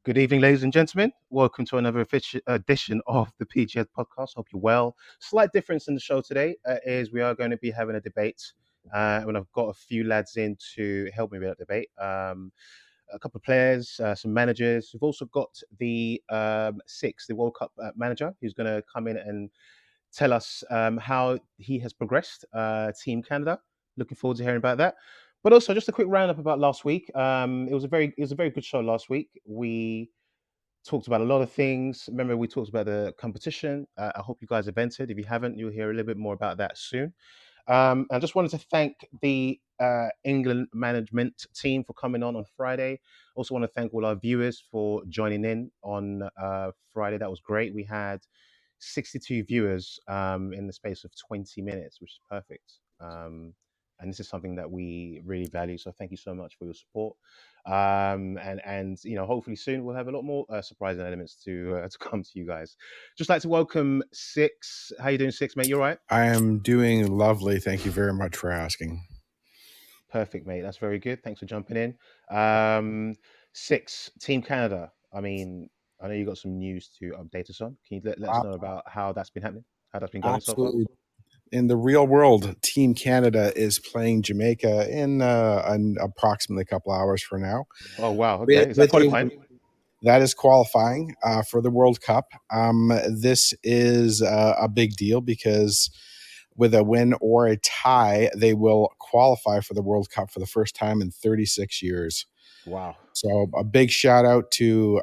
Good evening, ladies and gentlemen. Welcome to another edition of the PGS podcast. Hope you're well. Slight difference in the show today is we are going to be having a debate. And I've got a few lads in to help me with that debate. A couple of players, some managers. We've also got the Sixx, the World Cup manager, who's going to come in and tell us how he has progressed. Team Canada. Looking forward to hearing about that. But also, just a quick roundup about last week. It was a very good show last week. We talked about a lot of things. Remember, we talked about the competition. I hope you guys have entered. If you haven't, you'll hear a little bit more about that soon. I just wanted to thank the England management team for coming on Friday. Also, want to thank all our viewers for joining in on Friday. That was great. We had 62 viewers in the space of 20 minutes, which is perfect. And this is something that we really value. So thank you so much for your support. And hopefully soon we'll have a lot more surprising elements to come to you guys. Just like to welcome Sixx. How you doing, Sixx, mate? You all right? I am doing lovely. Thank you very much for asking. Perfect, mate. That's very good. Thanks for jumping in. Sixx, Team Canada. I mean, I know you got some news to update us on. Can you let us know about how that's been happening? How that's been going so far? Absolutely. In the real world, Team Canada is playing Jamaica in approximately a couple hours from now. Oh, wow. Okay. Is that With qualifying? That is qualifying for the World Cup. This is a big deal because with a win or a tie, they will qualify for the World Cup for the first time in 36 years. Wow. So a big shout out to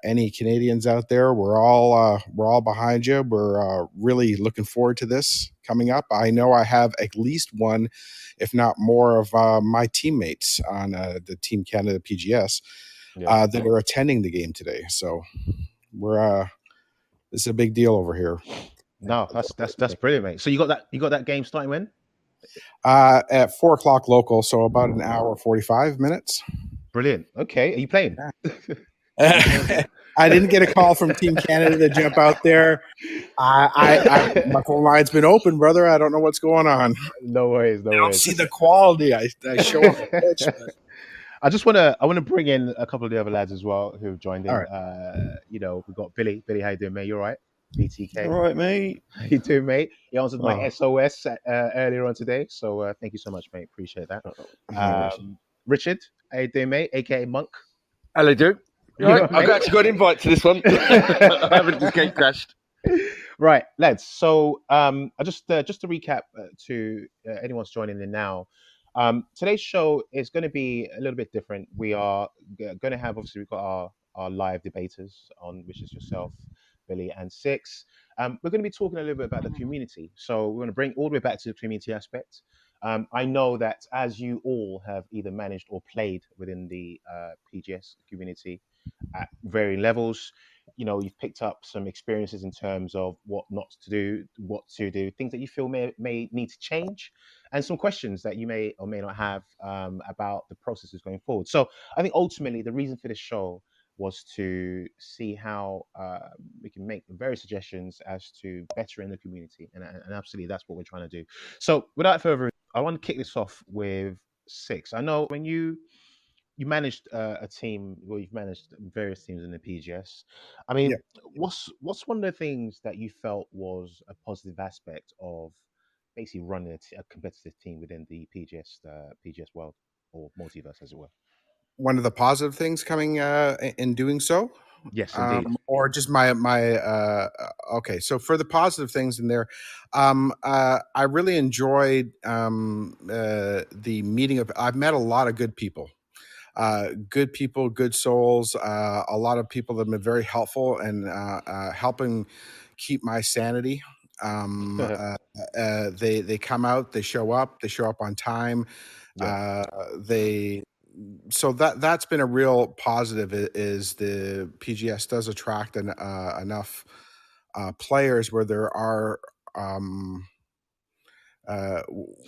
any Canadians out there. We're all behind you. We're really looking forward to this coming up. I know I have at least one, if not more, of my teammates on the Team Canada PGS that are attending the game today. So we're this is a big deal over here. No, that's brilliant, mate. So you got that game starting when? At 4:00 local, so about an hour 45 minutes. Brilliant. Okay, are you playing? I didn't get a call from Team Canada to jump out there. My phone line's been open, brother. I don't know what's going on. No worries. I don't see the quality. I show up the pitch. I want to bring in a couple of the other lads as well who've joined in. All right. We've got Billy. Billy, how you doing, mate? You all right? BTK. All right, mate. How you doing, mate? You answered my SOS earlier on today, so thank you so much, mate. Appreciate that. Richard, how you doing, mate? AKA Monk. Hello, dude. Right. I've actually got an invite to this one. I haven't just gate crashed. Right, lads. So, just to recap to anyone's joining in now. Today's show is going to be a little bit different. We are going to have, obviously, we've got our live debaters on, which is yourself, Billy, and Sixx. We're going to be talking a little bit about the community. So we're going to bring all the way back to the community aspect. I know that as you all have either managed or played within the PGS community at varying levels, you've picked up some experiences in terms of what not to do, what to do, things that you feel may need to change, and some questions that you may or may not have about the processes going forward. So I think ultimately the reason for this show was to see how we can make various suggestions as to better in the community, and absolutely that's what we're trying to do. So without further ado, I want to kick this off with Sixx. I know when you managed a team, well, you've managed various teams in the PGS. I mean, what's one of the things that you felt was a positive aspect of basically running a competitive team within the PGS world, or multiverse, as it were? One of the positive things coming in doing so? Yes, indeed. Or just my okay. So for the positive things in there, I really enjoyed the meeting of. I've met a lot of good people. Good people, good souls, a lot of people that have been very helpful and helping keep my sanity. They come out, they show up on time. So that's been a real positive. Is the PGS does attract enough players where there are.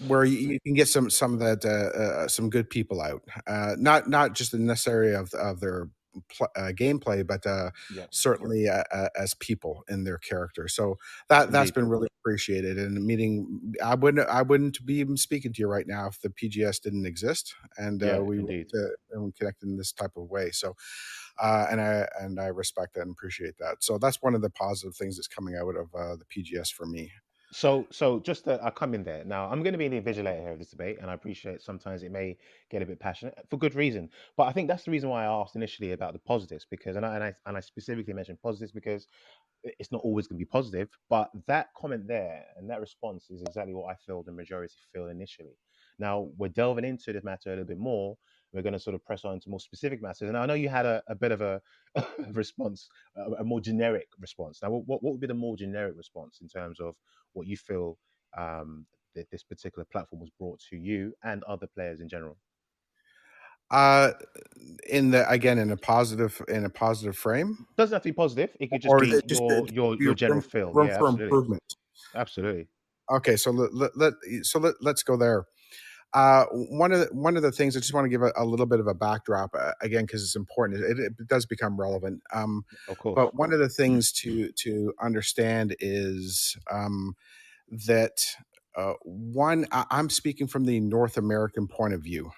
Where you can get some of that some good people out, not just necessarily of their gameplay, but Yeah, certainly as people in their character. So that's indeed. been really appreciated. And meeting, I wouldn't be even speaking to you right now if the PGS didn't exist, and Yeah, we indeed. and we connected in this type of way. So and I respect that and appreciate that. So that's one of the positive things that's coming out of the PGS for me. So just I come in there now. I'm going to be the invigilator here of this debate, and I appreciate sometimes it may get a bit passionate for good reason. But I think that's the reason why I asked initially about the positives, because and I specifically mentioned positives because it's not always going to be positive, but that comment there and that response is exactly what I feel the majority feel initially. Now we're delving into this matter a little bit more. We're going to sort of press on to more specific matters. And I know you had a bit of a response, a more generic response. Now, what would be the more generic response in terms of what you feel that this particular platform was brought to you and other players in general? Uh, in a positive frame, Doesn't have to be positive. It could just or be just your general room, feel. room Yeah, for absolutely, improvement. absolutely. Okay, so let's go there. One of the things I just want to give a little bit of a backdrop again because it's important. It does become relevant. Of course. But one of the things to understand is that I'm speaking from the North American point of view.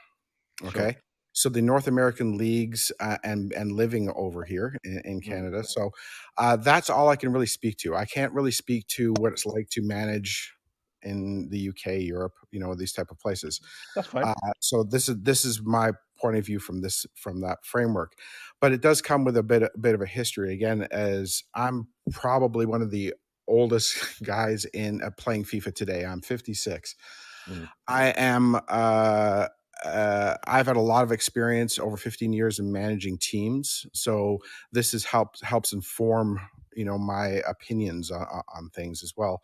Sure. Okay. So the North American leagues and living over here in Mm, Canada. So that's all I can really speak to. I can't really speak to what it's like to manage in the UK, Europe, these type of places. that's fine. So this is my point of view from that framework, but it does come with a bit of a history. Again, as I'm probably one of the oldest guys in playing FIFA today. I'm 56. Mm, I am. I've had a lot of experience over 15 years in managing teams, so this has helps inform my opinions on things as well.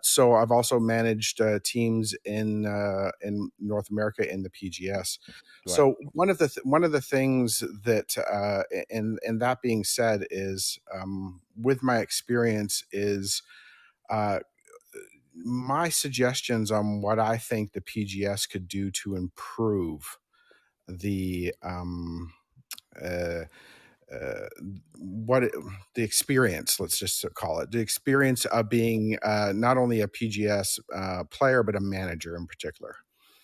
So I've also managed teams in North America in the PGS. right. So one of the things that and that being said is with my experience is uh, my suggestions on what I think the PGS could do to improve the uh, uh, what it, the experience, let's just call it the experience of being not only a PGS player but a manager in particular.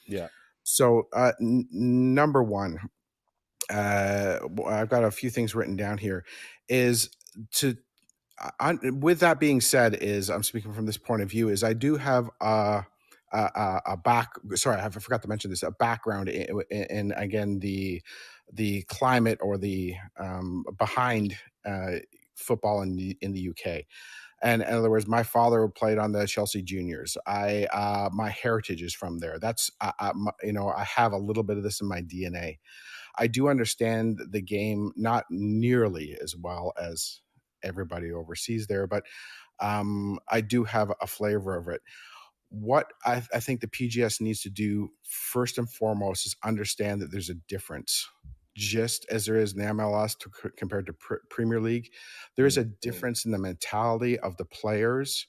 Yeah. So number one, I've got a few things written down here. Is to with that being said, is I'm speaking from this point of view. Is I do have a back. Sorry, I forgot to mention this. A background in again the climate or the behind football in the UK. And in other words, my father played on the Chelsea Juniors. My heritage is from there. That's I have a little bit of this in my DNA. I do understand the game not nearly as well as everybody overseas there, but I do have a flavor of it. What I think the PGS needs to do first and foremost is understand that there's a difference. Just as there is in the MLS compared to Premier League, there is Mm, a difference in the mentality of the players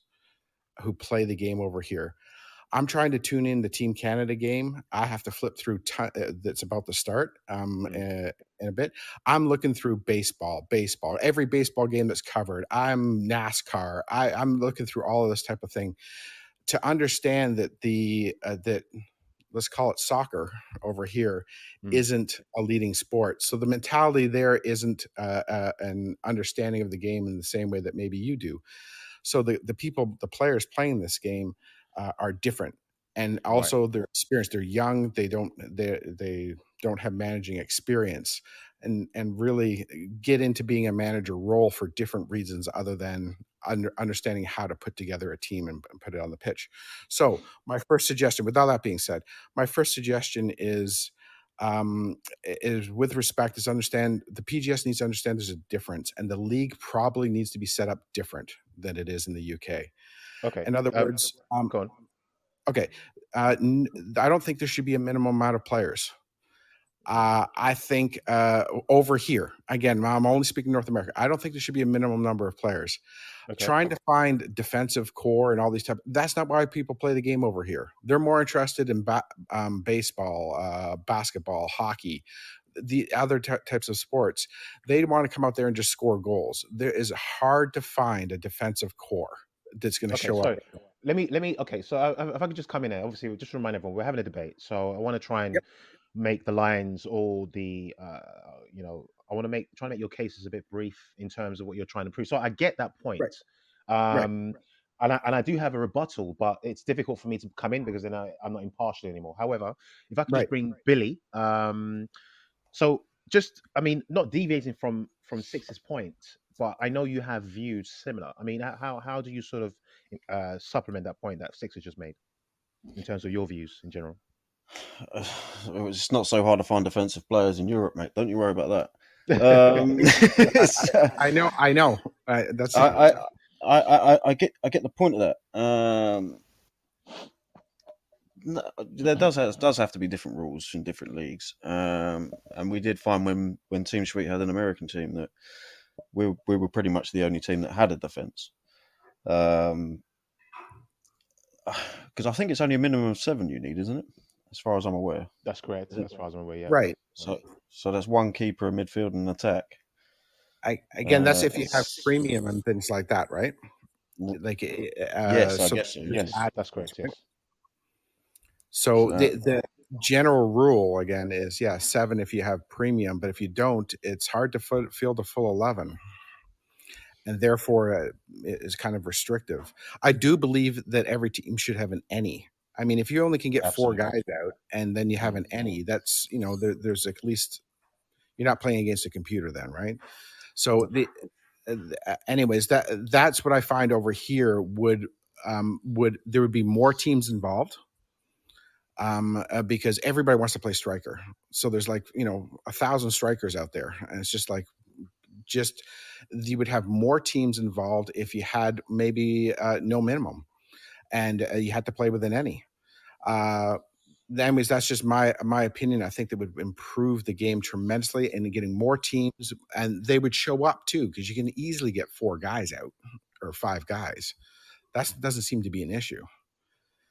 who play the game over here. I'm trying to tune in the Team Canada game. I have to flip through that's about to start mm, in a bit. I'm looking through baseball, every baseball game that's covered. I'm NASCAR. I'm looking through all of this type of thing to understand that that let's call it soccer over here mm, isn't a leading sport. So the mentality there isn't an understanding of the game in the same way that maybe you do. So the players playing this game are different, and right. also their experience. They're young. They don't have managing experience, and really get into being a manager role for different reasons other than understanding how to put together a team and put it on the pitch. So my first suggestion, with all that being said, my first suggestion is with respect is understand the PGS needs to understand there's a difference, and the league probably needs to be set up different than it is in the UK. Okay. In other words, Go on. okay, I don't think there should be a minimum amount of players. I think over here, again, I'm only speaking North America. I don't think there should be a minimum number of players. Okay. Trying to find defensive core and all these type. That's not why people play the game over here. They're more interested in baseball, basketball, hockey. the other types of sports, they want to come out there and just score goals. There is hard to find a defensive core that's going to Okay, show up. sorry. Let me. Okay, so if I could just come in there, obviously, just remind everyone we're having a debate. So I want to try and Yep. make the lines all the, I want to try and make your cases a bit brief in terms of what you're trying to prove. So I get that point, Right. Right. um, and I do have a rebuttal, but it's difficult for me to come in because then I'm not impartial anymore. However, if I could just Right. bring Billy, so just, I mean, not deviating from Six's point, but I know you have views similar. I mean, how do you sort of supplement that point that Six has just made in terms of your views in general? It's not so hard to find defensive players in Europe, mate. Don't you worry about that. I know. That's I get the point of that. There does have to be different rules in different leagues, and we did find when Team Sweet had an American team that we were pretty much the only team that had a defense. Because I think it's only a minimum of 7 you need, isn't it? As far as I'm aware. That's correct. As far as I'm aware, yeah. right. So that's one keeper, a midfield, and an attack. Again, that's if you have premium and things like that, right? Like yes, I guess so. Yes, that's correct. Yes. So the general rule again is 7 if you have premium, but if you don't, it's hard to field a full 11, and therefore it is kind of restrictive. I do believe that every team should have an any. I mean, if you only can get Absolutely. 4 guys out, and then you have an any, that's there's at least you're not playing against a computer then, right? So anyways, that's what I find over here would there would be more teams involved. Because everybody wants to play striker. So there's 1,000 strikers out there. And it's just you would have more teams involved if you had maybe no minimum and you had to play with an any. Anyways, that's just my opinion. I think that would improve the game tremendously and getting more teams, and they would show up too, because you can easily get 4 guys out or 5 guys. That doesn't seem to be an issue.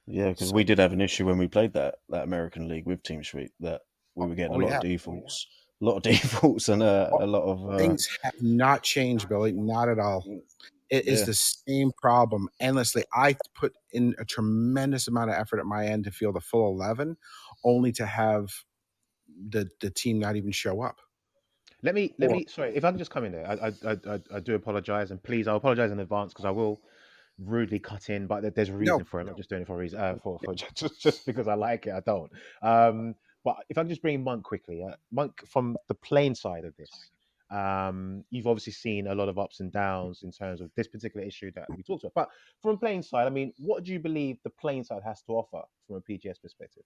Yeah, because we did have an issue when we played that American League with Team Sweet that we were getting a lot of defaults, and a lot of things have not changed, Billy. Not at all. It is the same problem endlessly. I put in a tremendous amount of effort at my end to field a full 11, only to have the team not even show up. Let me. Sorry, if I can just come in there. I do apologize, and please, I'll apologize in advance because I will rudely cut in, but there's a reason for it. I'm not just doing it for a reason. For just because I like it, I don't. But if I can just bring Monk quickly, Monk, from the playing side of this, you've obviously seen a lot of ups and downs in terms of this particular issue that we talked about. But from a playing side, I mean, what do you believe the playing side has to offer from a PGS perspective?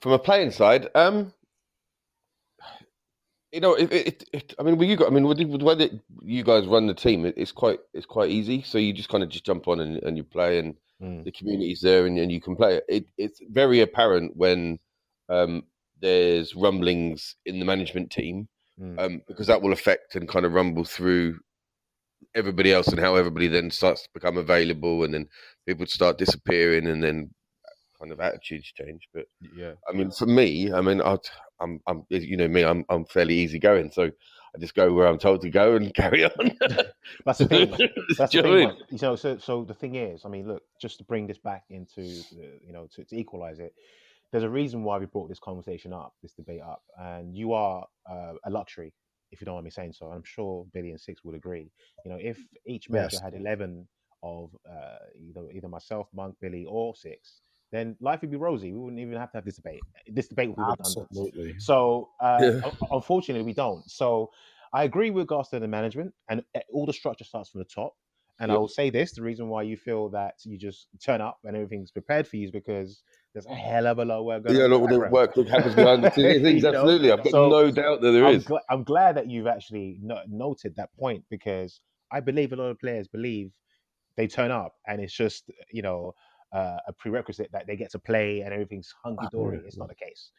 From a playing side, I mean, with the way that you guys run the team, it's quite easy. So you just kind of just jump on and you play, and the community's there, and you can play. It's very apparent when there's rumblings in the management team, because that will affect and kind of rumble through everybody else, and how everybody then starts to become available, and then people start disappearing, and then kind of attitudes change. But yeah, I mean, for me, I mean, I'm you know me, I'm fairly easygoing, so I just go where I'm told to go and carry on. That's the thing. That's the thing. I mean? So the thing is, I mean, look, just to bring this back into to equalize it, there's a reason why we brought this conversation up, this debate up, and you are a luxury, if you don't mind me saying so. I'm sure Billy and Six would agree. If each manager had 11 of either myself, Monk, Billy, or Six, then life would be rosy. We wouldn't even have to have this debate. This debate would be redundant. Absolutely. So unfortunately, we don't. So I agree with regards to the management, and all the structure starts from the top. And I will say this: the reason why you feel that you just turn up and everything's prepared for you is because there's a hell of a lot of work going on. Yeah, the work that happens behind the scenes. Absolutely, I've got no doubt that there is. I'm glad that you've actually noted that point, because I believe a lot of players believe they turn up and it's just a prerequisite that they get to play and everything's hunky dory. It's not the case,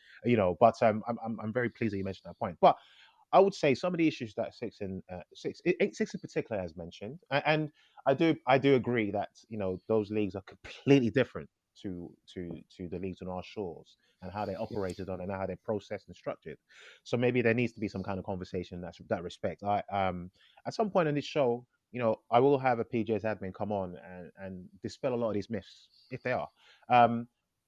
But I'm very pleased that you mentioned that point. But I would say some of the issues that Sixx in particular has mentioned, and I do agree that those leagues are completely different. to the leagues on our shores and how they operated on and how they're processed and structured. So maybe there needs to be some kind of conversation that respect. I At some point in this show, I will have a PGS admin come on and dispel a lot of these myths if they are.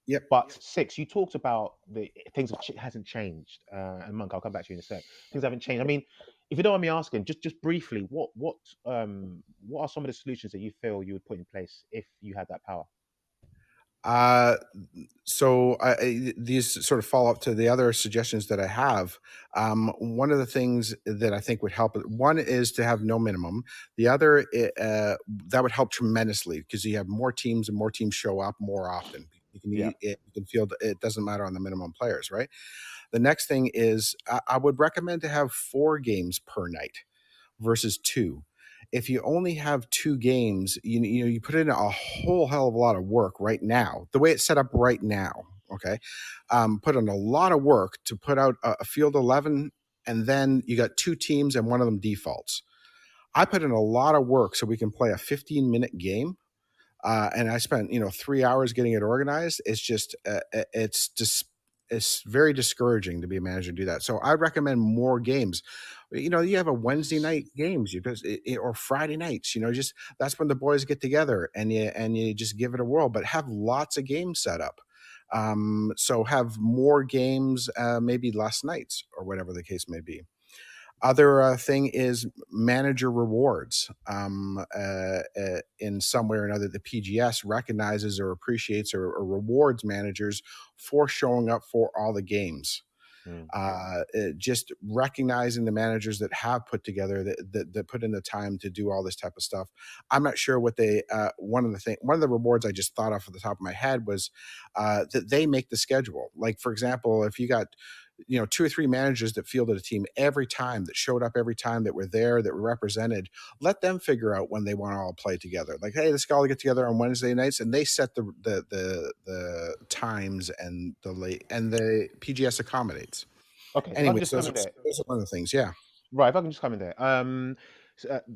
Yep. But Sixx, you talked about the things hasn't changed, and Monk, I'll come back to you in a sec. Things haven't changed. I mean, if you don't mind me asking, just briefly, what are some of the solutions that you feel you would put in place if you had that power? So these sort of follow up to the other suggestions that I have. One of the things that I think would help, one is to have no minimum. The other, that would help tremendously because you have more teams and more teams show up more often. You can feel it doesn't matter on the minimum players, right? The next thing is I would recommend to have 4 games per night versus 2. If you only have 2 games, you put in a whole hell of a lot of work right now. The way it's set up right now, okay, put in a lot of work to put out a field 11, and then you got 2 teams and one of them defaults. I put in a lot of work so we can play a 15-minute game. And I spent 3 hours getting it organized. It's just it's very discouraging to be a manager to do that. So I recommend more games. You have a Wednesday night games, or Friday nights. Just that's when the boys get together and you just give it a whirl. But have lots of games set up. So have more games, maybe less nights or whatever the case may be. Other thing is manager rewards. In some way or another, the PGS recognizes or appreciates or rewards managers for showing up for all the games. Just recognizing the managers that have put together that put in the time to do all this type of stuff. I'm not sure what they. One of the rewards I just thought off the top of my head was that they make the schedule. Like for example, if you got 2 or 3 managers that fielded a team every time, that showed up every time, that were there, that were represented, let them figure out when they want to all play together. Like, hey, let's all get together on Wednesday nights, and they set the times and the PGS accommodates. Okay, if I Anyway, can just come in those there. are one of the things. Yeah. Right, if I can just come in there.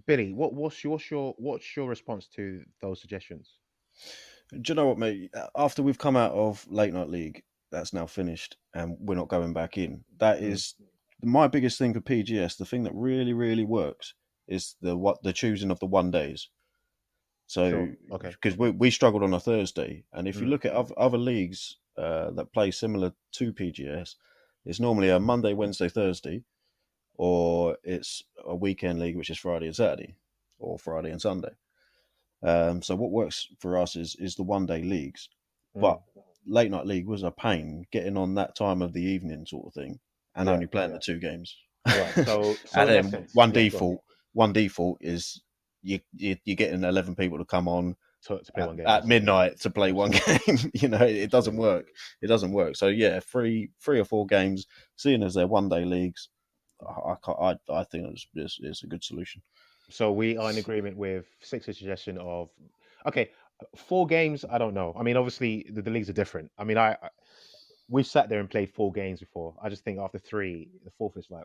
Billy, what's your response to those suggestions? Do you know what, mate? After we've come out of Late Night League, that's now finished, and we're not going back in. That is my biggest thing for PGS. The thing that really, really works is the choosing of the 1 days. So, Sure. Okay. because we struggled on a Thursday, and if you look at other leagues that play similar to PGS, it's normally a Monday, Wednesday, Thursday, or it's a weekend league, which is Friday and Saturday, or Friday and Sunday. So what works for us is the 1 day leagues, but Late Night League was a pain getting on that time of the evening sort of thing, and only playing the 2 games. Right. So and in then essence, one default is you're getting 11 people to come on to play one game at midnight to play one game. It doesn't work. It doesn't work. So yeah, 3 or 4 games, seeing as they're 1 day leagues, I think it's a good solution. So we are in agreement with Sixx's suggestion of, okay, 4 games. I don't know. I mean, obviously the leagues are different. I mean, we've sat there and played 4 games before. I just think after 3, the fourth is like,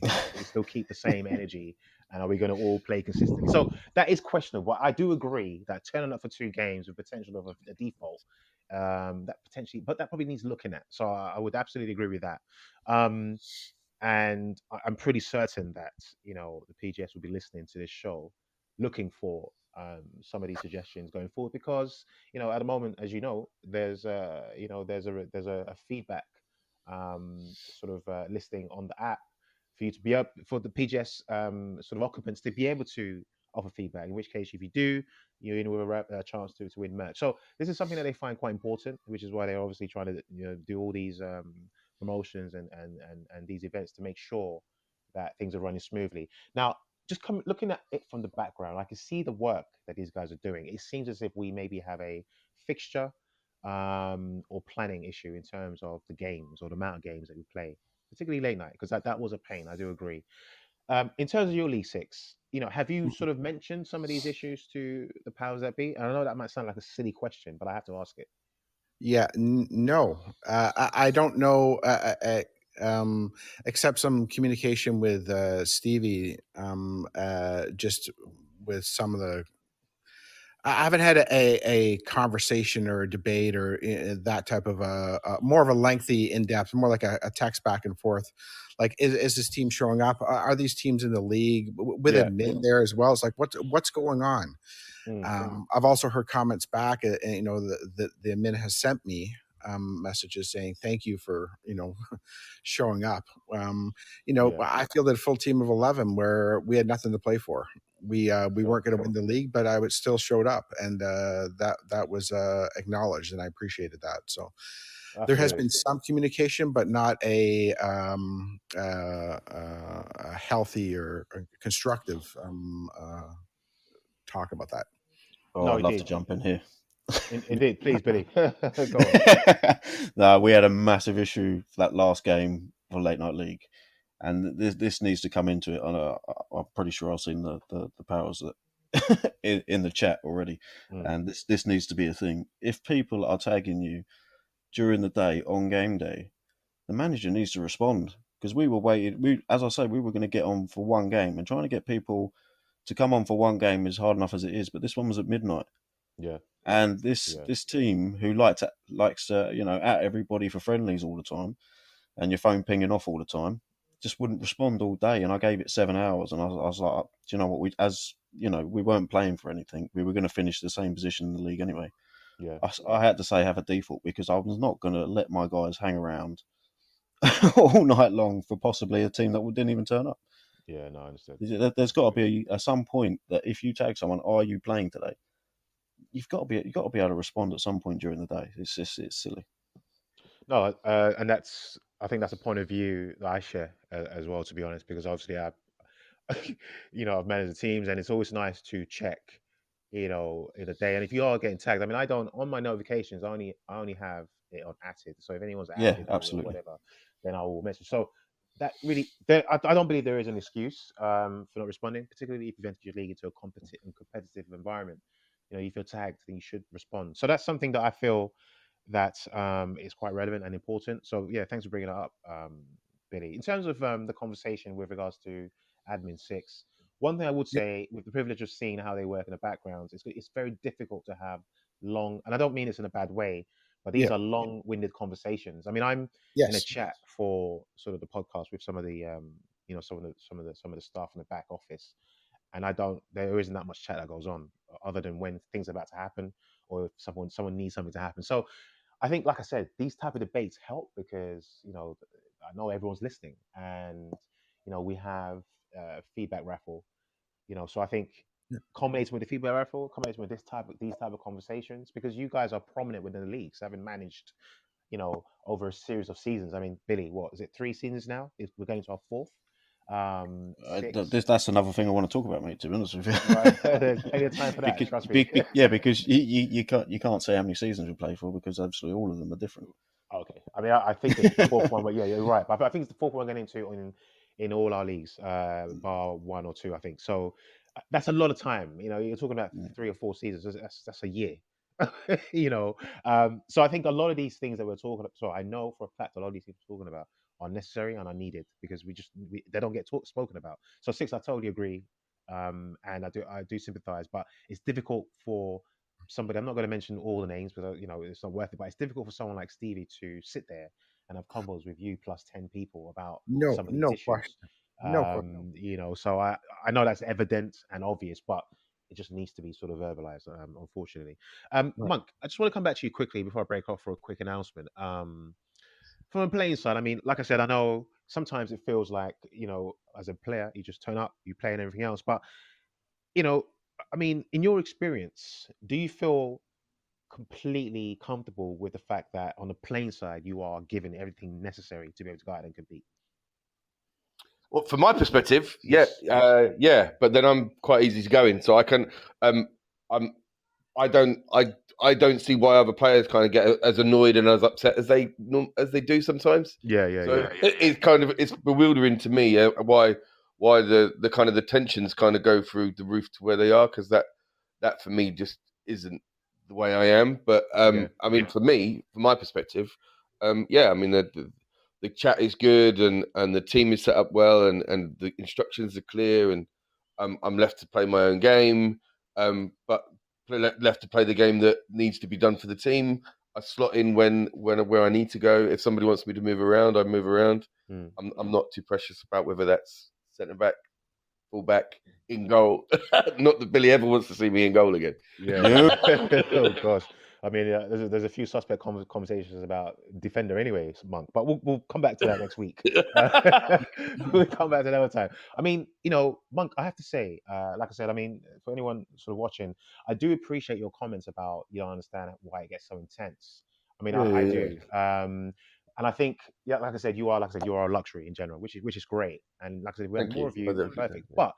okay, do we still keep the same energy, and are we going to all play consistently? So that is questionable. I do agree that turning up for 2 games with potential of a default, that potentially, but that probably needs looking at. So I would absolutely agree with that. And I'm pretty certain that the PGS will be listening to this show, looking for some of these suggestions going forward, because at the moment, as there's a feedback sort of listing on the app for you to be up for the PGS sort of occupants to be able to offer feedback. In which case, if you do, you're in with a chance to win merch. So this is something that they find quite important, which is why they're obviously trying to do all these promotions and these events to make sure that things are running smoothly. Now, just looking at it from the background, I can see the work that these guys are doing. It seems as if we maybe have a fixture or planning issue in terms of the games or the amount of games that we play, particularly late night, because that was a pain. I do agree. In terms of your League Six, have you sort of mentioned some of these issues to the powers that be? And I know that might sound like a silly question, but I have to ask it. Yeah, no, I don't know, except some communication with Stevie, just with some of the. I haven't had a conversation or a debate or that type of more of a lengthy, in depth, more like a text back and forth. Like, is this team showing up? Are these teams in the league with Yeah. admin there as well? It's like what's going on? I've also heard comments back, and the admin has sent me messages saying thank you for showing up. Yeah. I feel that a full team of 11 where we had nothing to play for. We weren't going to win the league, but I would still showed up, and that was acknowledged, and I appreciated that. So there has Absolutely. been some communication, but not a healthy or constructive talk about that. Oh, No, I'd love to indeed. jump in here. Indeed. Please, Billy. Go on. No, we had a massive issue for that last game for Late Night League, and this needs to come into it. I'm pretty sure I've seen the powers that in the chat already, and this needs to be a thing. If people are tagging you during the day on game day, the manager needs to respond, because we were waiting. As I say, we were going to get on for one game, and trying to get people to come on for one game is hard enough as it is. But this one was at midnight. Yeah. And this team who likes to at everybody for friendlies all the time, and your phone pinging off all the time, just wouldn't respond all day. And I gave it 7 hours, and I was like, do you know what? We weren't playing for anything. We were going to finish the same position in the league anyway. Yeah. I had to say have a default, because I was not going to let my guys hang around all night long for possibly a team that didn't even turn up. Yeah. No, I understand. There's got to be at some point that if you tag someone, are you playing today? You've got to be able to respond at some point during the day. It's silly. No, and I think that's a point of view that I share as well, to be honest, because obviously I've managed the teams, and it's always nice to check, in a day. And if you are getting tagged, I mean, I don't on my notifications. I only have it on active. So if anyone's Yeah, active or absolutely. whatever, then I will message. So that really, I don't believe there is an excuse for not responding, particularly if you've entered your league into a competitive environment. You feel tagged, then you should respond. So that's something that I feel that is quite relevant and important. So yeah, thanks for bringing it up, Billy. In terms of the conversation with regards to admin Sixx, one thing I would Yep. say, with the privilege of seeing how they work in the background, it's very difficult to have long, and I don't mean this in a bad way, but these Yeah. are long-winded conversations. I mean, I'm in a Yes. chat for sort of the podcast with some of the some of the staff in the back office, and there isn't that much chat that goes on, other than when things are about to happen, or if someone needs something to happen. So I think, like I said, these type of debates help because I know everyone's listening, and we have feedback raffle. So I think, Yeah. culminating with the feedback raffle, culminating with these type of conversations, because you guys are prominent within the leagues, having managed over a series of seasons. I mean, Billy, what is it? 3 seasons now? We're going to our fourth. Sixx. That's another thing I want to talk about, mate. To be honest with you, Right. There's plenty of time for that. Trust me. because you can't say how many seasons we play for, because absolutely all of them are different. Okay. I mean, I think it's the fourth one, but yeah, you're right. But I think it's the fourth one we're getting into in all our leagues, bar one or two, I think. So that's a lot of time. You're talking about 3 or 4 seasons. That's a year. So I think a lot of these things that we're talking about. So I know for a fact a lot of these things we're talking about are necessary and are needed, because they don't get spoken about. So Sixx, I totally agree, and I do sympathize, but it's difficult for somebody. I'm not going to mention all the names because it's not worth it. But it's difficult for someone like Stevie to sit there and have combos with you plus 10 people about No, some of these no issues. question. No question. So I know that's evident and obvious, but it just needs to be sort of verbalized. Unfortunately, Right. Monk, I just want to come back to you quickly before I break off for a quick announcement. From a playing side, I mean, like I said, I know sometimes it feels like, as a player, you just turn up, you play and everything else. But, you know, I mean, in your experience, do you feel completely comfortable with the fact that on the playing side, you are given everything necessary to be able to go out and compete? Well, from my perspective, Yes. yeah. But then I'm quite easy to go in, so I can. I'm. I don't see why other players kind of get as annoyed and as upset as they do sometimes. Yeah, yeah, So yeah. it's bewildering to me why the kind of the tensions kind of go through the roof to where they are, because that for me just isn't the way I am. But Yeah. I mean, for me, from my perspective, yeah, I mean the chat is good, and the team is set up well, and the instructions are clear, and I'm left to play my own game. But left to play the game that needs to be done for the team. I slot in where I need to go. If somebody wants me to move around, I move around. I'm not too precious about whether that's centre back, full back, in goal. Not that Billy ever wants to see me in goal again. Yeah. Oh gosh. I mean, there's a few suspect conversations about defender anyway, Monk. But we'll come back to that next week. We'll come back to another time. I mean, Monk. I have to say, like I said, I mean, for anyone sort of watching, I do appreciate your comments about you don't understand why it gets so intense. I mean, I do. And I think, yeah, like I said, you are a luxury in general, which is great. And like I said, we have Thank more you. of you, perfect. Yeah. But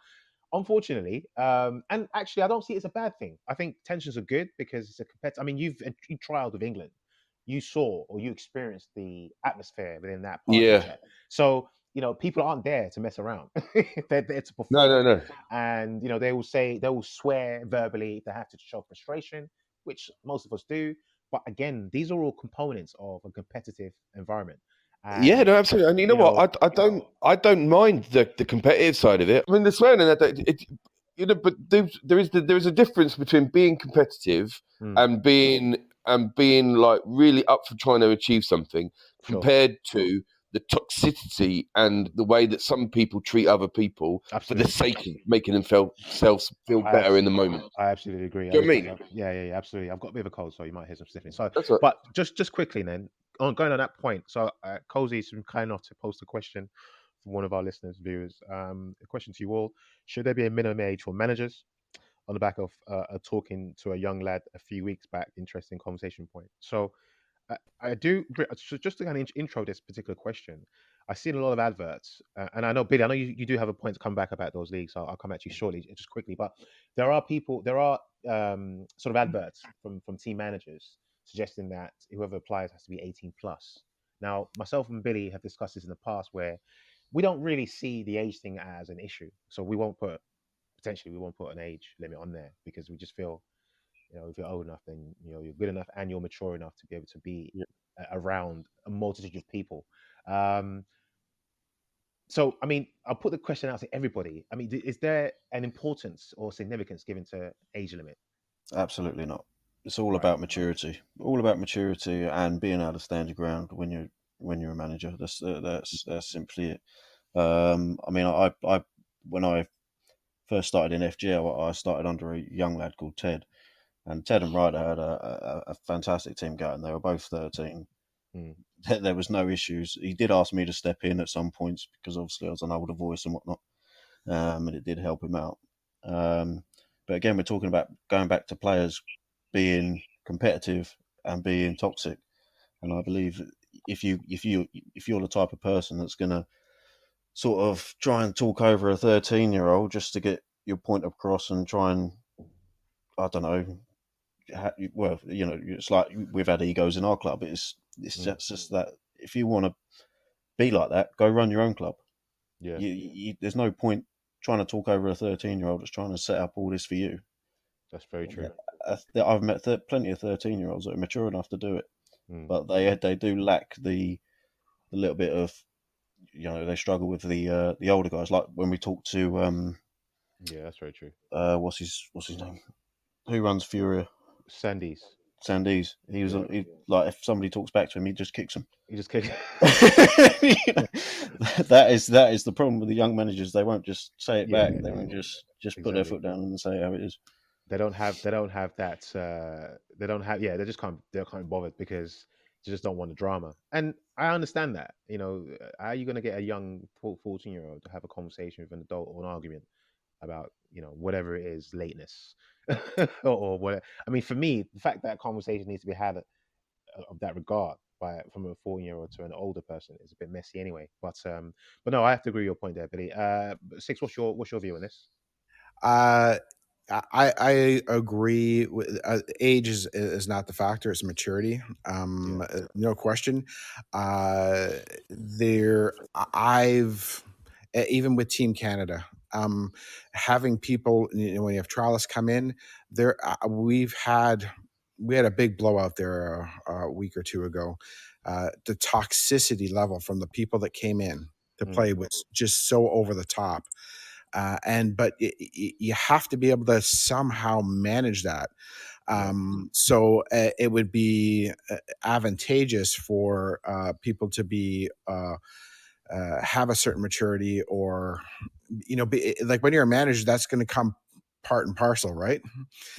unfortunately, and actually, I don't see it as a bad thing. I think tensions are good because it's a competitive. I mean, you trialed with England, you saw or you experienced the atmosphere within that part of the Yeah. jet. So people aren't there to mess around. They're there to No. perform, and they will swear verbally if they have to show frustration, which most of us do. But again, these are all components of a competitive environment. Yeah, And no, absolutely. And you know what? I don't mind the competitive side of it. I mean, the swearing and that, but there is a difference between being competitive and being like really up for trying to achieve something, Sure. compared to the toxicity and the way that some people treat other people for the sake of making themselves feel better in the moment. I absolutely agree. Do you know what I mean? Yeah, absolutely. I've got a bit of a cold, so you might hear some sniffing. So, That's right. but just quickly then, going on that point. So, Cozy's been kind enough to post a question from one of our listeners, viewers. A question to you all: should there be a minimum age for managers? On the back of talking to a young lad a few weeks back, interesting conversation point. So, I do. So just to kind of intro this particular question, I've seen a lot of adverts, and I know Billy. I know you do have a point to come back about those leagues. So I'll come at you shortly, just quickly. But there are sort of adverts from team managers suggesting that whoever applies has to be 18 plus. Now, myself and Billy have discussed this in the past, where we don't really see the age thing as an issue. So we won't put an age limit on there because we just feel if you're old enough, then you're good enough and you're mature enough to be able to be around a multitude of people. So, I mean, I'll put the question out to everybody. I mean, is there an importance or significance given to age limit? Absolutely not. It's all about maturity. All about maturity and being able to stand your ground when you're a manager. That's simply it. I mean, I when I first started in FGL, I started under a young lad called Ted, and Ted and Ryder had a fantastic team going. They were both 13. There was no issues. He did ask me to step in at some points because obviously I was an older voice and whatnot, and it did help him out. But again, we're talking about going back to players being competitive and being toxic, and I believe if you're the type of person that's going to sort of try and talk over a 13-year-old just to get your point across and try and, I don't know, well, it's like we've had egos in our club. It's just that if you want to be like that, go run your own club. Yeah. There's no point trying to talk over a 13-year-old that's trying to set up all this for you. That's very true. I've met plenty of 13-year-olds that are mature enough to do it, but they do lack the little bit of, they struggle with the older guys. Like when we talk to yeah, that's very true. What's his name? Who runs Furia? Sandys. He was like, if somebody talks back to him, he just kicks them. He just kicks. That is the problem with the young managers. They won't just say it back. They won't just put their foot down and say how it is. They don't have that. They don't have. Yeah, they're kind of bothered because they just don't want the drama. And I understand that. How are you going to get a young 14-year-old to have a conversation with an adult or an argument about whatever it is, lateness or whatever? I mean, for me, the fact that conversation needs to be had of that regard from a 14-year-old to an older person is a bit messy anyway. But no, I have to agree with your point there, Billy. Sixx, what's your view on this? I agree. With age is not the factor; it's maturity. No question. Even with Team Canada, having people, when you have trialists come in, we had a big blowout there a week or two ago. The toxicity level from the people that came in to play was just so over the top. But you have to be able to somehow manage that. So it would be advantageous for people to be have a certain maturity, or be like, when you're a manager, that's going to come part and parcel, right?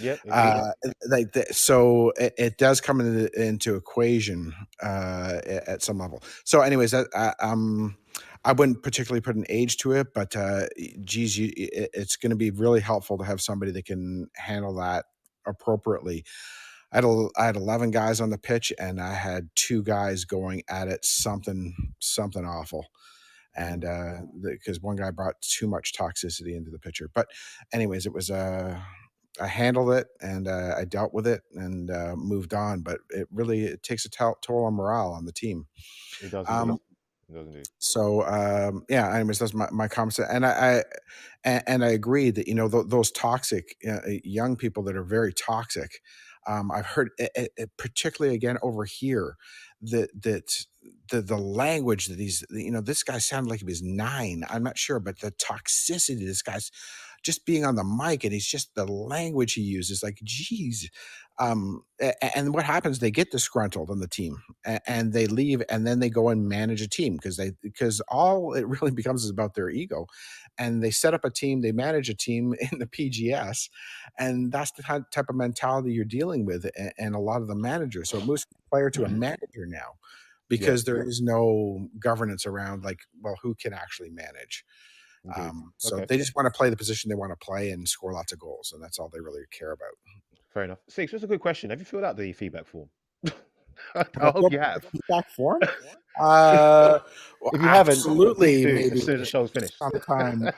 Yep, indeed. So it does come into equation at some level. So anyways, I wouldn't particularly put an age to it, but geez, it's going to be really helpful to have somebody that can handle that appropriately. I had 11 guys on the pitch, and I had 2 guys going at it something awful. And because one guy brought too much toxicity into the picture. But anyways, it was I handled it, and I dealt with it, and moved on. But it takes a toll on morale on the team. It does indeed. Um, It does indeed. so yeah, anyways, that's my comments, and I agree that those toxic young people that are very toxic. I've heard particularly again over here that the language that this guy sounded like he was 9. I'm not sure, but the toxicity, this guy's just being on the mic, and he's just, the language he uses, like, geez. And what happens? They get disgruntled on the team, and they leave, and then they go and manage a team because all it really becomes is about their ego. And they set up a team, they manage a team in the PGS, and that's the type of mentality you're dealing with, and a lot of the managers. So it moves from a player to a manager now, because there is no governance around, like, well, who can actually manage. So they just want to play the position they want to play and score lots of goals, and that's all they really care about. Fair enough. Sixx, just a good question. Have you filled out the feedback form? I hope you have. Feedback form? If you haven't, please absolutely, do maybe as soon as the show's finished. sometime.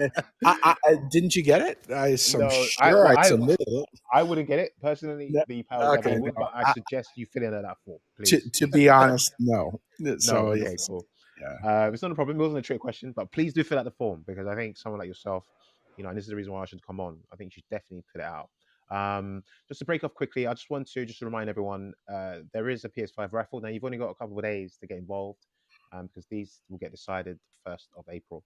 Didn't you get it? I'm No, sure I submitted it. I wouldn't get it personally. No, The powers that be okay, would, no. but I suggest you fill in that form, please. To be honest, no. No, So okay, yes, cool. yeah. It's not a problem. It wasn't a trick question, but please do fill out the form, because I think someone like yourself, and this is the reason why I should come on. I think you should definitely fill it out. Just to break off quickly, I just want to remind everyone there is a PS5 raffle. Now, you've only got a couple of days to get involved, because these will get decided 1st of April.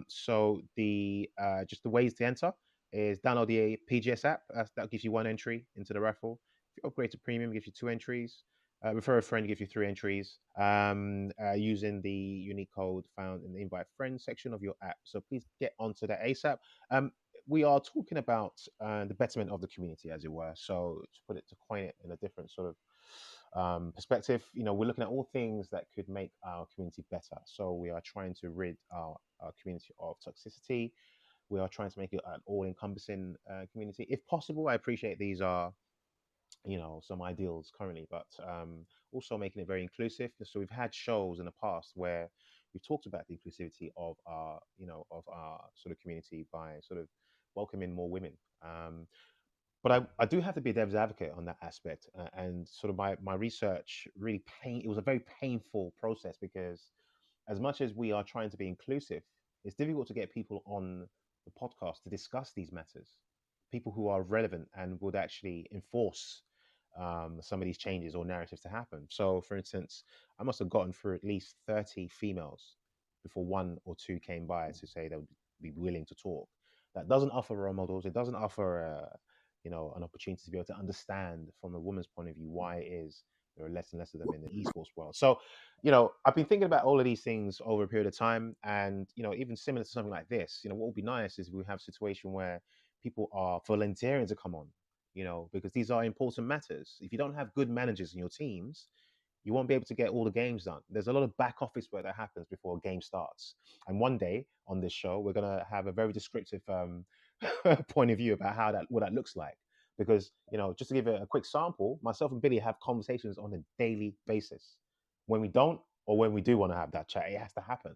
So the just the ways to enter is download the PGS app. That gives you 1 entry into the raffle. If you upgrade to premium, it gives you 2 entries. Refer a friend, gives you 3 entries, using the unique code found in the invite friends section of your app. So please get onto that ASAP. We are talking about the betterment of the community, as it were. So to put it, to coin it in a different sort of perspective, we're looking at all things that could make our community better. So we are trying to rid our community of toxicity. We are trying to make it an all-encompassing community, if possible. I appreciate these are some ideals currently, but also making it very inclusive. So we've had shows in the past where we've talked about the inclusivity of our of our sort of community by sort of welcoming more women. But I do have to be a devil's advocate on that aspect, and sort of my research really it was a very painful process, because as much as we are trying to be inclusive, it's difficult to get people on the podcast to discuss these matters. People who are relevant and would actually enforce some of these changes or narratives to happen. So, for instance, I must have gotten through at least 30 females before 1 or 2 came by to say they would be willing to talk. That doesn't offer role models. It doesn't offer, an opportunity to be able to understand from a woman's point of view why it is there are less and less of them in the esports world. So, I've been thinking about all of these things over a period of time, and even similar to something like this, what would be nice is we have a situation where people are volunteering to come on, because these are important matters. If you don't have good managers in your teams, you won't be able to get all the games done. There's a lot of back office work that happens before a game starts. And one day on this show, we're gonna have a very descriptive point of view about what that looks like. Because just to give a quick sample, myself and Billy have conversations on a daily basis. When we don't, or when we do want to have that chat, it has to happen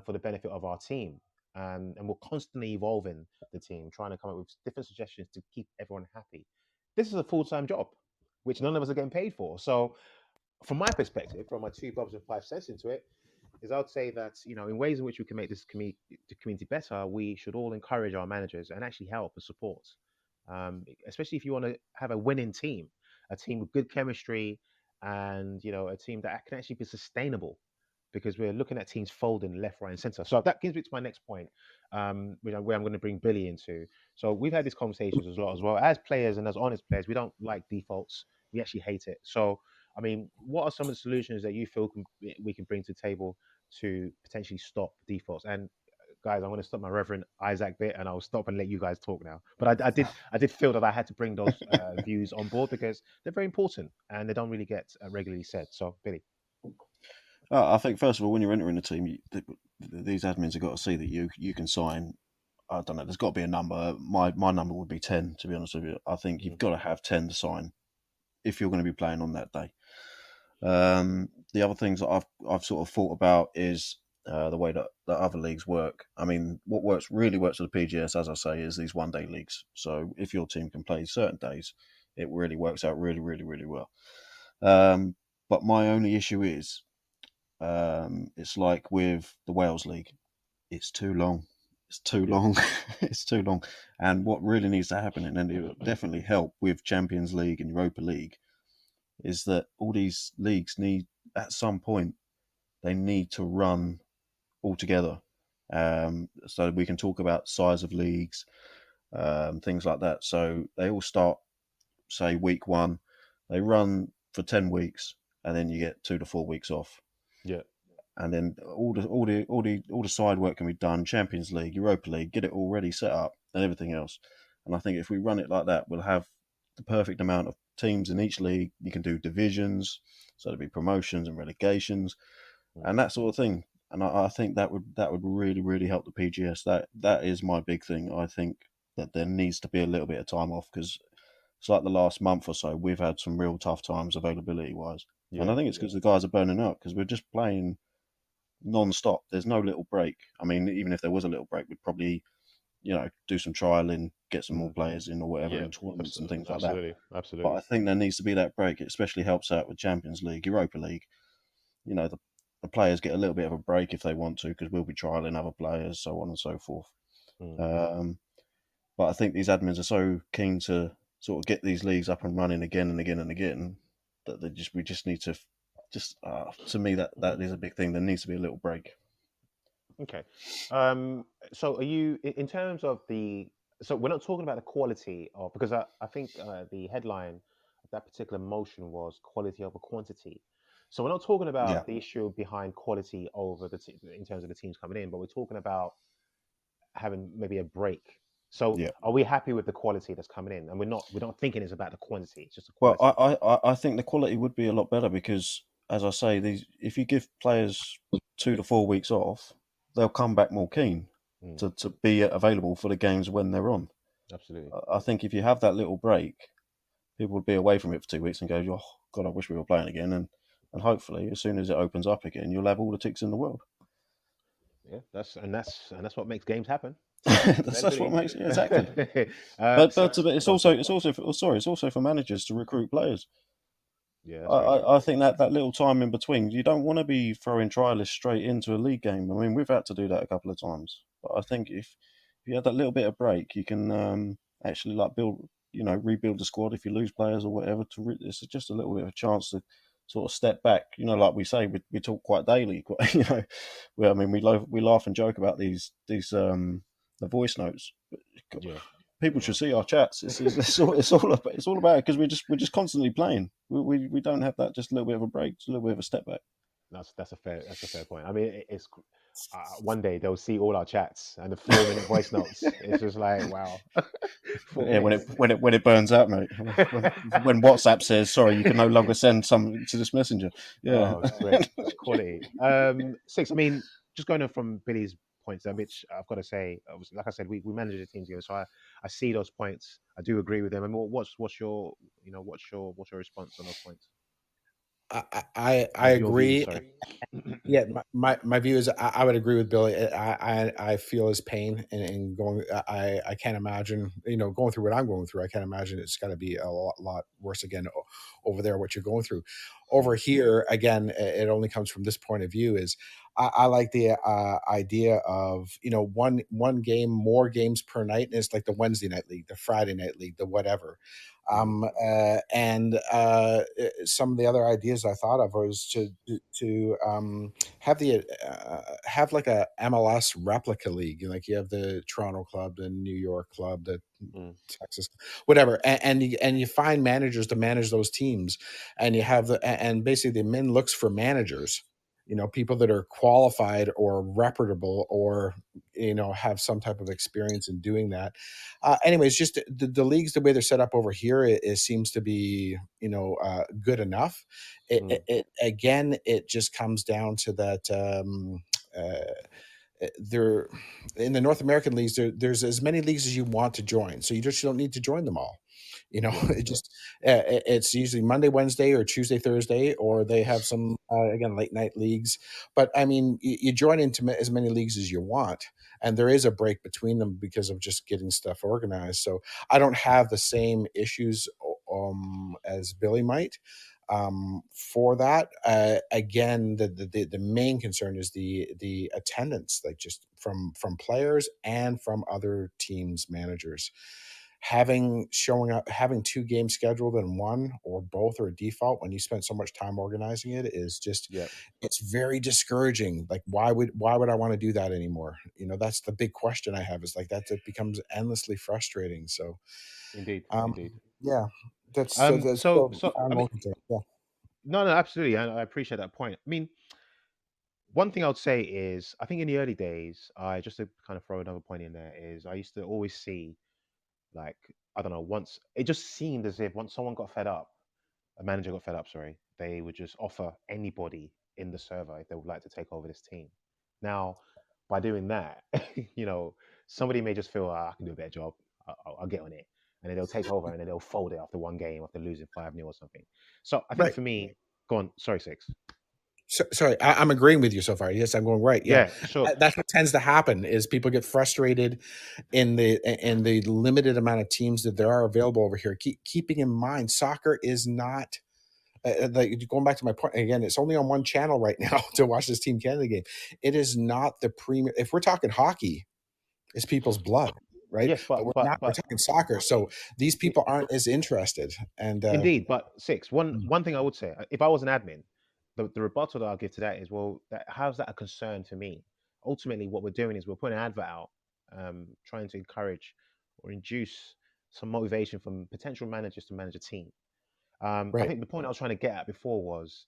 for the benefit of our team. And we're constantly evolving the team, trying to come up with different suggestions to keep everyone happy. This is a full-time job, which none of us are getting paid for. So from my perspective, from my 2 bobs and 5 cents into it, is I would say that in ways in which we can make the community better, we should all encourage our managers and actually help and support, especially if you want to have a winning team, a team with good chemistry, and a team that can actually be sustainable. because we're looking at teams folding left, right, and centre. So that gives me to my next point, where I'm going to bring Billy into. So we've had these conversations a lot as well. As players and as honest players, we don't like defaults. We actually hate it. So, I mean, what are some of the solutions that you feel we can bring to the table to potentially stop defaults? And guys, I'm going to stop my Reverend Isaac bit, and I'll stop and let you guys talk now. But I did feel that I had to bring those views on board because they're very important and they don't really get regularly said. So, Billy. I think first of all, when you're entering a team, these admins have got to see that you can sign. I don't know. There's got to be a number. My number would be 10. To be honest with you, I think you've got to have 10 to sign if you're going to be playing on that day. The other things that I've sort of thought about is the way that other leagues work. I mean, what really works for the PGS, as I say, is these one-day leagues. So if your team can play certain days, it really works out really, really, really well. But my only issue is, it's like with the Wales League. It's too long. It's too long. It's too long. And what really needs to happen, and it will definitely help with Champions League and Europa League, is that all these leagues need, at some point, they need to run all together. So we can talk about size of leagues, things like that. So they all start, say, week 1, they run for 10 weeks, and then you get 2 to 4 weeks off. Yeah. And then all the side work can be done. Champions League, Europa League, get it already set up and everything else. And I think if we run it like that, we'll have the perfect amount of teams in each league. You can do divisions, so there'll be promotions and relegations, and that sort of thing. And I think that would really, really help the PGS. That is my big thing. I think that there needs to be a little bit of time off, because it's like the last month or so we've had some real tough times availability wise. Yeah. And I think it's because the guys are burning out, because we're just playing non-stop. There's no little break. I mean, even if there was a little break, we'd probably, do some trialing, get some more players in or whatever, in tournaments and things like that. Absolutely. But I think there needs to be that break. It especially helps out with Champions League, Europa League. The players get a little bit of a break if they want to, because we'll be trialing other players, so on and so forth. But I think these admins are so keen to sort of get these leagues up and running again and again and again that we just need to. To me, that is a big thing. There needs to be a little break. Okay. So are you, in terms of so we're not talking about the quality of, because I think the headline of that particular motion was quality over quantity. So we're not talking about the issue behind quality over in terms of the teams coming in, but we're talking about having maybe a break. So are we happy with the quality that's coming in? And we're not thinking it's about the quantity. It's just the quality. Well, I think the quality would be a lot better, because, as I say, if you give players 2 to 4 weeks off, they'll come back more keen to be available for the games when they're on. Absolutely. I think if you have that little break, people would be away from it for 2 weeks and go, "Oh God, I wish we were playing again." And hopefully, as soon as it opens up again, you'll have all the ticks in the world. Yeah, that's what makes games happen. That's what makes exactly. But it's also for managers to recruit players. Yeah, I think that little time in between, you don't want to be throwing trialists straight into a league game. I mean, we've had to do that a couple of times, but I think if you have that little bit of break, you can actually rebuild the squad if you lose players or whatever. It's just a little bit of a chance to sort of step back. Like we say, we talk quite daily. We laugh and joke about these the voice notes. People should see our chats. It's all about it, because we're just constantly playing. We don't have that just a little bit of a break, just a little bit of a step back. That's a fair point. I mean, it's one day they'll see all our chats and the 4-minute voice notes. It's just like, wow. Yeah, when it burns out, mate. When WhatsApp says, "Sorry, you can no longer send something to this messenger." Yeah, it's great. It's quality. Sixx. I mean, just going on from Billy's points there, which I've got to say, like I said, we manage the team together, so I see those points. I do agree with them. And what's your response on those points? I agree. Yeah, my view is I would agree with Billy. I feel his pain and going. I can't imagine, going through what I'm going through. I can't imagine it's got to be a lot worse again over there, what you're going through. Over here, again, it only comes from this point of view. Is I like the idea of one game, more games per night, and it's like the Wednesday night league, the Friday night league, the whatever. And some of the other ideas I thought of was to have like a MLS replica league. Like you have the Toronto club, the New York club, the Texas, whatever, and you find managers to manage those teams, and you have and basically the min looks for managers, people that are qualified or reputable or have some type of experience in doing that. Anyways, just the leagues, the way they're set up over here, it seems to be good enough. It just comes down to that. There in the North American leagues, there's as many leagues as you want to join, so you just don't need to join them all. It's usually Monday, Wednesday, or Tuesday, Thursday, or they have some again late night leagues. But I mean, you join into as many leagues as you want, and there is a break between them because of just getting stuff organized. So I don't have the same issues as Billy might. For that, again, the main concern is the attendance, like just from players and from other teams' managers. Having 2 games scheduled in one or both or a default when you spend so much time organizing it is just it's very discouraging. Like why would I want to do that anymore? That's the big question I have, is like that it becomes endlessly frustrating. So Indeed. Yeah, that's So, I mean, yeah. no, absolutely. I appreciate that point. I mean, one thing I would say is, I think in the early days, I just to kind of throw another point in there is, I used to always see, like, I don't know, once it just seemed as if once someone got fed up, a manager got fed up, sorry, they would just offer anybody in the server if they would like to take over this team. Now, by doing that, somebody may just feel, I can do a better job. I'll get on it. And then they'll take over and then they'll fold it after one game, after losing 5-0 or something. So I think Right. for me, go on. Sorry, Sixx. Sorry, I'm agreeing with you so far. Yes, I'm going right. Yeah, Sure. That's what tends to happen is people get frustrated in the limited amount of teams that there are available over here. Keeping in mind, soccer is not like going back to my point again. It's only on one channel right now to watch this Team Canada game. It is not the premier. If we're talking hockey, it's people's blood, right? Yes, But we're talking soccer, so these people aren't as interested. And indeed, but Sixx, one thing I would say, if I was an admin, the rebuttal that I'll give to that is, well, how's that a concern to me? Ultimately, what we're doing is we're putting an advert out, trying to encourage or induce some motivation from potential managers to manage a team. I think the point I was trying to get at before was,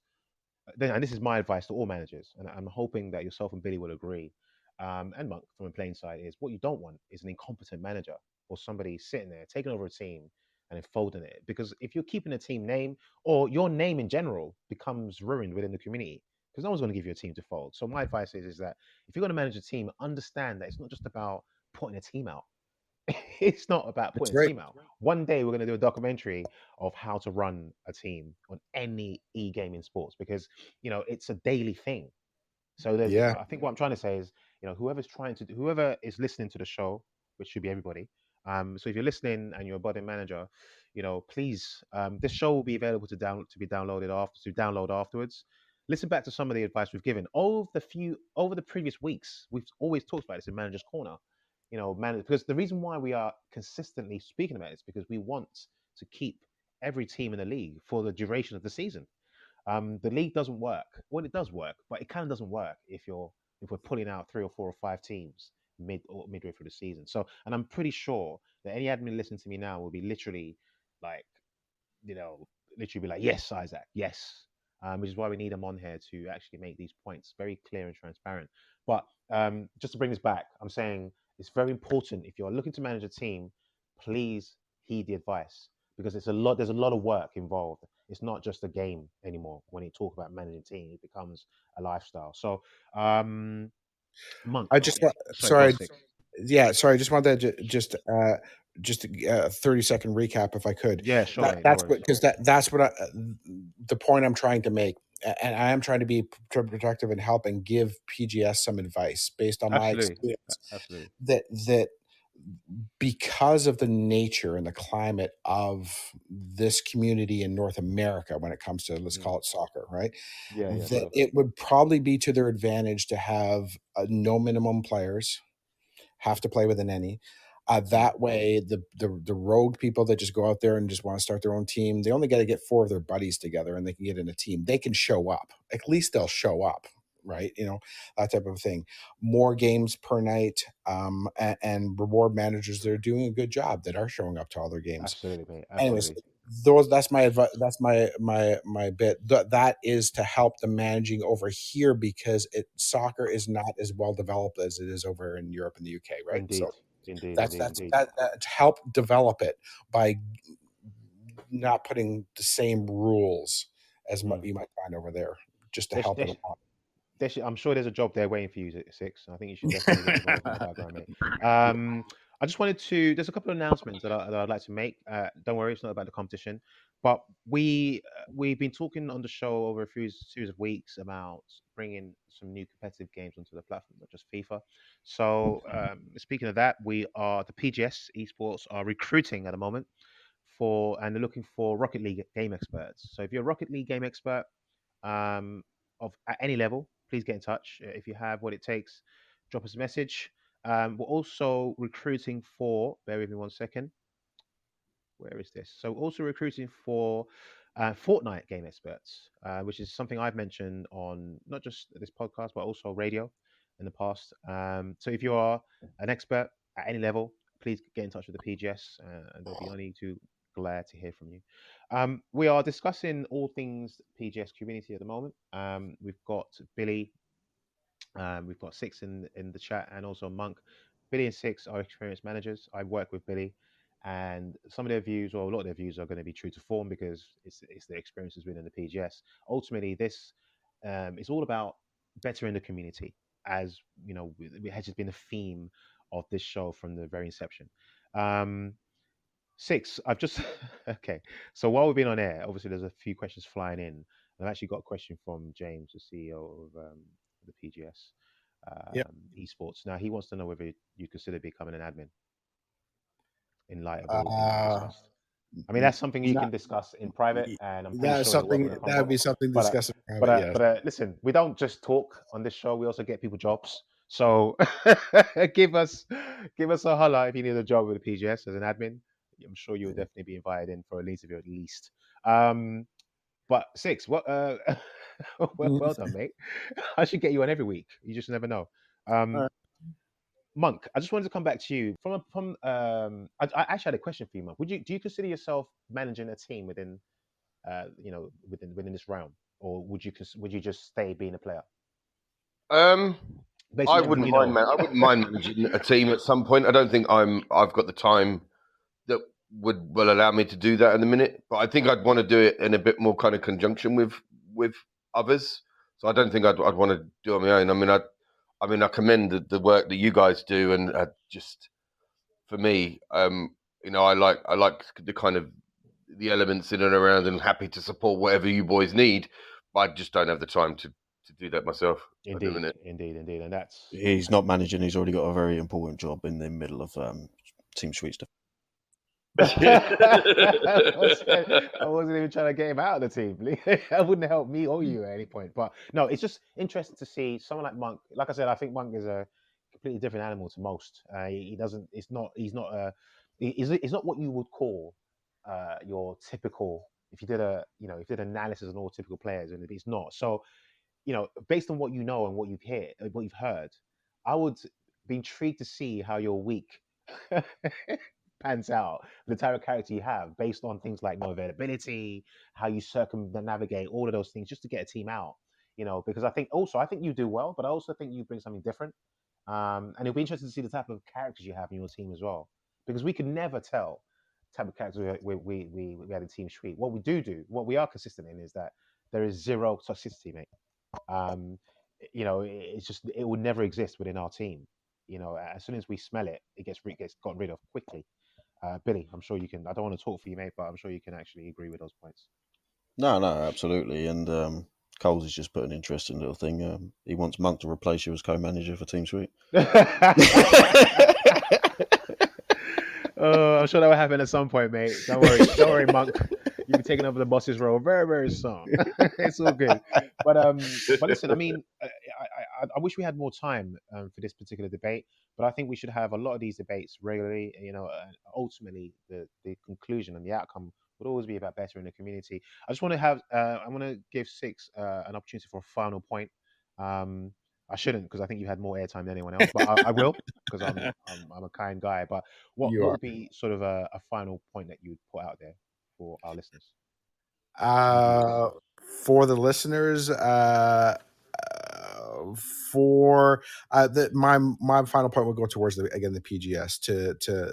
and this is my advice to all managers, and I'm hoping that yourself and Billy will agree, and Monk from a playing side, is what you don't want is an incompetent manager or somebody sitting there taking over a team and then folding it. Because if you're keeping a team name, or your name in general becomes ruined within the community, because no one's going to give you a team to fold. So my advice is that if you're going to manage a team, understand that it's not just about putting a team out. It's not about That's putting a right. team out. One day we're going to do a documentary of how to run a team on any e-gaming sports, because it's a daily thing. So Yeah. I think what I'm trying to say is, whoever is listening to the show, which should be everybody. So if you're listening and you're a budding manager, please, this show will be available to be downloaded download afterwards. Listen back to some of the advice we've given over the previous weeks. We've always talked about this in Manager's Corner. Because the reason why we are consistently speaking about it is because we want to keep every team in the league for the duration of the season. The league doesn't work. Well, it does work, but it kind of doesn't work if we're pulling out 3 or 4 or 5 teams midway through the season. So, and I'm pretty sure that any admin listening to me now will be literally like, literally be like, yes, Isaac, yes. Which is why we need them on here to actually make these points very clear and transparent. But just to bring this back, I'm saying it's very important, if you're looking to manage a team, please heed the advice, because there's a lot of work involved. It's not just a game anymore. When you talk about managing a team, it becomes a lifestyle. So, Monk, I just sorry, go on, Sixx. sorry. I just wanted to just a 30-second recap, if I could. Yeah, sure, mate. No That's worries. because that's what the point I'm trying to make, and I am trying to be productive and help and give PGS some advice based on my Absolutely, experience. absolutely. That because of the nature and the climate of this community in North America when it comes to, let's call it soccer, right? Yeah, That sure. it would probably be to their advantage to have no minimum players, have to play with an any. That way, the rogue people that just go out there and just want to start their own team, they only got to get 4 of their buddies together and they can get in a team. They can show up. At least they'll show up, right? You know, that type of thing. More games per night, and reward managers that are doing a good job that are showing up to all their games. Absolutely, mate. Anyways, Absolutely. that's my advice. That's my bit. That is to help the managing over here because soccer is not as well developed as it is over in Europe and the UK, right? Indeed. So Indeed. that's Indeed. that to help develop it by not putting the same rules as you might find over there, just to help it along. I'm sure there's a job there waiting for you, Sixx. I think you should definitely get involved in the background, mate. I just wanted to. There's a couple of announcements that I'd like to make. Don't worry, it's not about the competition, but we've been talking on the show over a series of weeks about bringing some new competitive games onto the platform, not just FIFA. So speaking of that, the PGS esports are recruiting at the moment and they're looking for Rocket League game experts. So if you're a Rocket League game expert, um, at any level, please get in touch. If you have what it takes, drop us a message. We're also recruiting for, bear with me 1 second. Where is this? So we're also recruiting for Fortnite game experts, which is something I've mentioned on not just this podcast, but also radio in the past. So if you are an expert at any level, please get in touch with the PGS and they'll be only too glad to hear from you. We are discussing all things PGS community at the moment. We've got Billy, we've got Sixx in the chat, and also Monk. Billy and Sixx are experienced managers. I work with Billy, and some of their views, or a lot of their views, are going to be true to form because it's their experiences within the PGS. Ultimately, this is all about bettering the community, as you know, it has just been the theme of this show from the very inception. Sixx, I've just okay. So while we've been on air, obviously there's a few questions flying in. I've actually got a question from James, the CEO of the PGS esports. Now he wants to know whether you consider becoming an admin in light of all the things we've discussed. I mean, that's something you can discuss in private, and I'm pretty sure That would be something to discuss in but private. Yes. listen, we don't just talk on this show. We also get people jobs. So give us a holler if you need a job with the PGS as an admin. I'm sure you'll definitely be invited in for an interview at least. But Sixx, what? Well done, mate. I should get you on every week. You just never know. Monk, I just wanted to come back to you I actually had a question for you, Monk. Do you consider yourself managing a team within within this realm, or would you just stay being a player? I wouldn't mind. I wouldn't mind managing a team at some point. I don't think I've got the time that will allow me to do that in a minute. But I think I'd want to do it in a bit more kind of conjunction with others. So I don't think I'd want to do it on my own. I mean, I commend the work that you guys do, and just for me, I like the kind of the elements in and around, and happy to support whatever you boys need. But I just don't have the time to do that myself. Indeed, and he's not managing. He's already got a very important job in the middle of Team Sweet stuff. I wasn't even trying to get him out of the team. That wouldn't help me or you at any point. But no, it's just interesting to see someone like Monk. Like I said, I think Monk is a completely different animal to most. He doesn't. He's not what you would call your typical. If you did analysis on all typical players, and it's not. So, based on what you know and what you've heard, I would be intrigued to see how your week pans out, the type of character you have, based on things like no availability, how you circumnavigate all of those things just to get a team out. Because I think you do well, but I also think you bring something different. And it'll be interesting to see the type of characters you have in your team as well, because we could never tell the type of characters we had in Team Sweet. What we are consistent in is that there is zero toxicity, mate. It's just it would never exist within our team. As soon as we smell it, it gets gotten rid of quickly. Billy, I'm sure you can. I don't want to talk for you, mate, but I'm sure you can actually agree with those points. No, absolutely. And Coles has just put an interesting little thing. He wants Monk to replace you as co-manager for Team Sweet. I'm sure that will happen at some point, mate. Don't worry, Monk. You'll be taking over the boss's role very, very soon. It's all good. But listen, I mean, I wish we had more time for this particular debate. But I think we should have a lot of these debates regularly. Ultimately, the conclusion and the outcome would always be about bettering the community. I just want to have, I want to give Sixx an opportunity for a final point. Um, I shouldn't because I think you had more airtime than anyone else, but I will because I'm a kind guy. But You what are. would be sort of a final point that you would put out there for our listeners? Uh, for the listeners, for my final point will go towards the PGS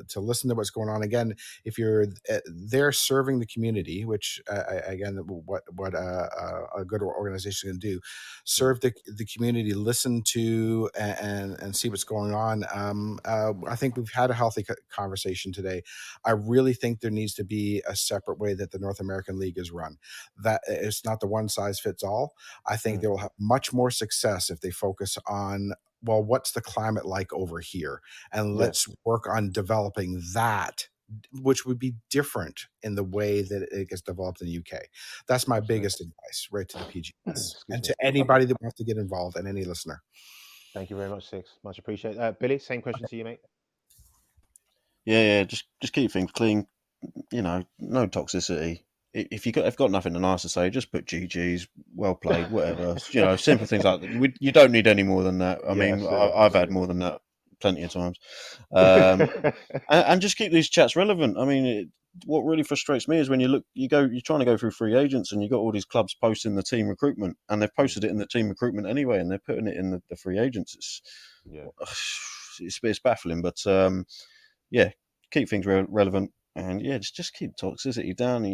to listen to what's going on. Again, if you're there serving the community, which again, what a good organization can do, serve the community, listen to and see what's going on. I think we've had a healthy conversation today. I really think there needs to be a separate way that the North American League is run. That it's not the one size fits all. I think they will have much more success if they focus on, well, what's the climate like over here? And let's work on developing that, which would be different in the way that it gets developed in the UK. That's my biggest advice, right, to the PGS and to anybody that wants to get involved and any listener. Thank you very much, Sixx. Much appreciated. Billy, same question to you, mate. Yeah, just keep things clean. No toxicity. If you've got nothing nice to say, just put GGs, well played, whatever. Simple things like that. You don't need any more than that. I mean, I've had more than that plenty of times. And just keep these chats relevant. I mean, what really frustrates me is when you're trying to go through free agents and you've got all these clubs posting the team recruitment, and they've posted it in the team recruitment anyway, and they're putting it in the free agents. It's baffling, but keep things relevant. And just keep toxicity down.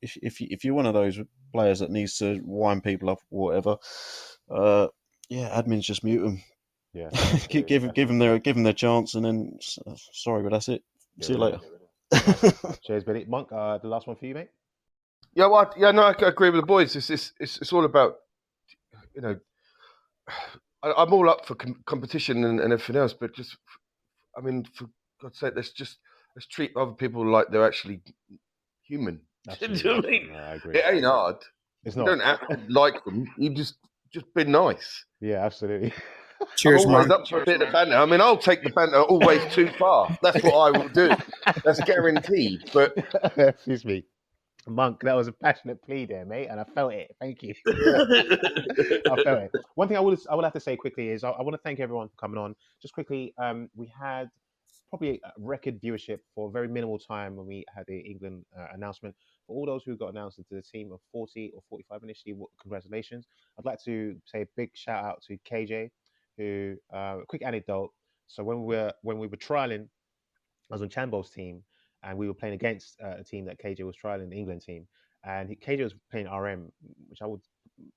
If you're one of those players that needs to wind people up or whatever, admins just mute them. Yeah, give them their chance, and then sorry, but that's it. See you later. Cheers, Billy. Monk, the last one for you, mate. Yeah, I agree with the boys. It's all about, I'm all up for competition and everything else, but just, I mean, for God's sake, let's treat other people like they're actually human. Do you know what I mean? No, I agree. It ain't hard. It's you not. don't have to like them. You just be nice. Yeah, absolutely. Cheers, I'm always Monk. up for a bit of banter. I mean, I'll take the banter always too far. That's what I will do. That's guaranteed. But excuse me, Monk, that was a passionate plea there, mate, and I felt it. Thank you. I felt it. One thing I would have to say quickly is I want to thank everyone for coming on. Just quickly, we had probably a record viewership for a very minimal time when we had the England announcement. For all those who got announced into the team of 40 or 45 initially, congratulations. I'd like to say a big shout out to KJ, who a quick anecdote. So when we were trialing, I was on Chambo's team, and we were playing against a team that KJ was trialing, the England team, and KJ was playing RM, which I would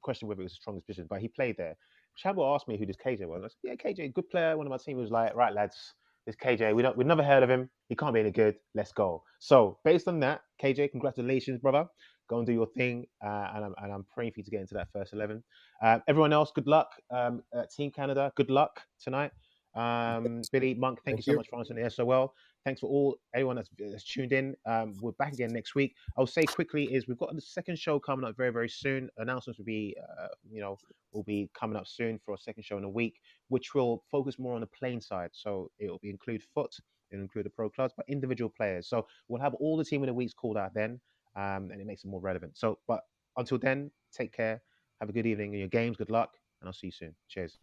question whether it was the strongest position, but he played there. Chambo asked me who this KJ was. I said, "Yeah, KJ, good player." One of my team was like, "Right, lads, this KJ, we've never heard of him. He can't be any good. Let's go." So based on that, KJ, congratulations, brother. Go and do your thing, and I'm praying for you to get into that first 11. Everyone else, good luck. Team Canada, good luck tonight. Billy, Monk, thank you so much for answering the SOL. Thanks for everyone that's tuned in. We're back again next week. I'll say quickly is we've got the second show coming up very, very soon. Announcements will be coming up soon for a second show in a week, which will focus more on the playing side. So it'll include foot, it'll include the pro clubs, but individual players. So we'll have all the team of the weeks called out then, and it makes it more relevant. So, but until then, take care. Have a good evening in your games. Good luck, and I'll see you soon. Cheers.